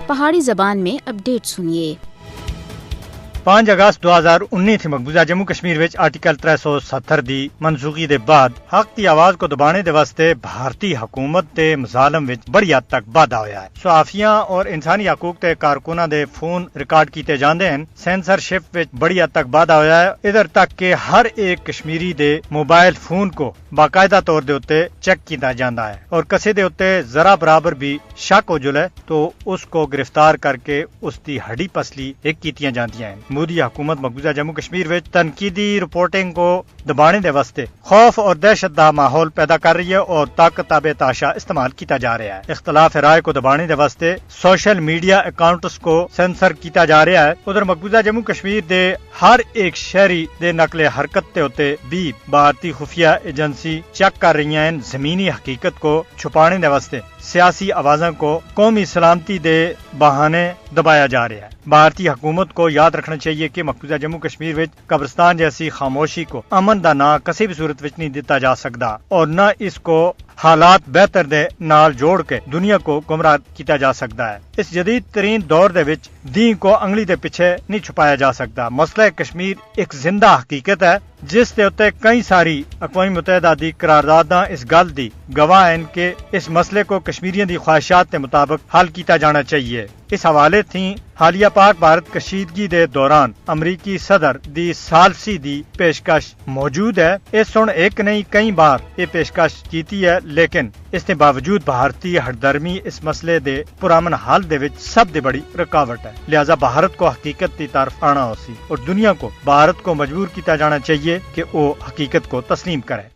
پہاڑی زبان میں اپڈیٹ سنیے۔ 5 اگست 2019 مقبوضہ جموں کشمیر وچ آرٹیکل 370 دی منسوخی دے بعد حق دی آواز کو دبانے دے واسطے بھارتی حکومت تے مظالم وچ بڑی حد تک واਧਾ ہویا ہے۔ صحافیاں اور انسانی حقوق تے کارکناں دے فون ریکارڈ کیتے جاندے ہیں۔ سینسرشپ وچ بڑی حد تک واਧਾ ہویا ہے، ادھر تک کہ ہر ایک کشمیری دے موبائل فون کو باقاعدہ طور دے اوتے چیک کیتا جاندا ہے، اور کسے دے اوتے ذرا برابر بھی شک ہو جلے تو اس کو گرفتار کر کے اس دی ہڈی پسلی ایک کیتیاں جاندیاں ہیں۔ مودی حکومت مقبوضہ جموں کشمیر وچ تنقیدی رپورٹنگ کو دبانے دے واسطے خوف اور دہشت دا ماحول پیدا کر رہی ہے اور طاقت تابع تاشا استعمال کیتا جا رہا ہے۔ اختلاف رائے کو دبانے دے واسطے سوشل میڈیا اکاؤنٹس کو سینسر کیتا جا رہا ہے۔ ادھر مقبوضہ جموں کشمیر دے ہر ایک شہری دے نقل حرکت تے ہوتے بھی بھارتی خفیہ ایجنسی چیک کر رہی ہیں۔ زمینی حقیقت کو چھپانے دے واسطے سیاسی آوازوں کو قومی سلامتی دے بہانے دبایا جا رہا ہے۔ بھارتی حکومت کو یاد رکھنا چاہیے کہ مقبوضہ جموں کشمیر وچ قبرستان جیسی خاموشی کو امن دا نام کسی بھی صورت وچ نہیں دیتا جا سکتا، اور نہ اس کو حالات بہتر دے نال جوڑ کے دنیا کو گمراہ کیتا جا سکتا ہے۔ اس جدید ترین دور دے وچ دین کو انگلی دے پیچھے نہیں چھپایا جا سکتا۔ مسئلہ کشمیر ایک زندہ حقیقت ہے جس دے اوتے کئی ساری اقوام متحدہ دی قرارداداں اس گل دی گواہ ہیں کہ اس مسئلے کو کشمیریوں دی خواہشات کے مطابق حل کیتا جانا چاہیے۔ اس حوالے تھی حالیہ پاک بھارت کشیدگی دے دوران امریکی صدر دی ثالثی دی پیشکش موجود ہے۔ اس سن ایک نہیں کئی بار یہ پیشکش کیتی ہے، لیکن اس کے باوجود بھارتی ہردرمی اس مسئلے دے پرامن حل دے وچ سب دے بڑی رکاوٹ ہے۔ لہذا بھارت کو حقیقت کی طرف آنا ہو سی اور دنیا کو بھارت کو مجبور کیتا جانا چاہیے کہ وہ حقیقت کو تسلیم کرے۔